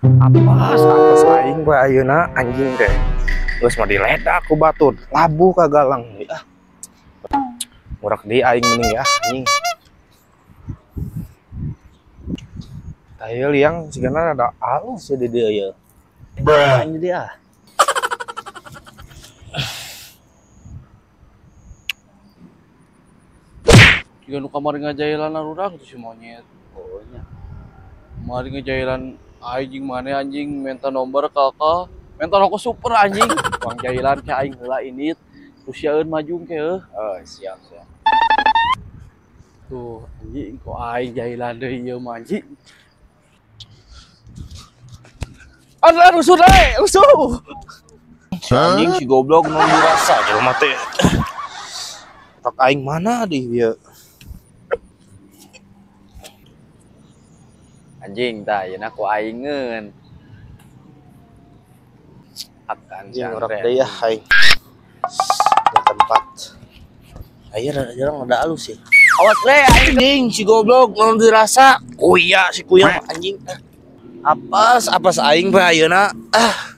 Apa saing bae ayeuna anjing teh. Geus mah diledak ku batur, labuh ka galang. Ah. Murak di aing mending ya anjing. Tah liang sigana ada alus ya di dieu ya. Anjing dia. Jika nu kamari ngajailan urang tuh si monyet. Oh nya. Kamari ngajailan anjing mana anjing minta nomor kakak. Minta rokok super anjing. Uang jailan ke aing heula init. Terus sieun maju ke Oh, siap. tuh anjing kok aing jailan deui ieu mah anjing. Ada rusuh deh, rusuh. Si anjing si goblok nu dirasa jelema teh. Tak aing mana di ieu? Anjing tah yeuna ku aingkeun. Akan Anjing urak deui ya aing. Di tempat. Aya jarang ada alus sih. Awas le Anjing si goblok nu dirasa. Kuya si kuyang anjing. Apes aing bae ayeuna. Ah.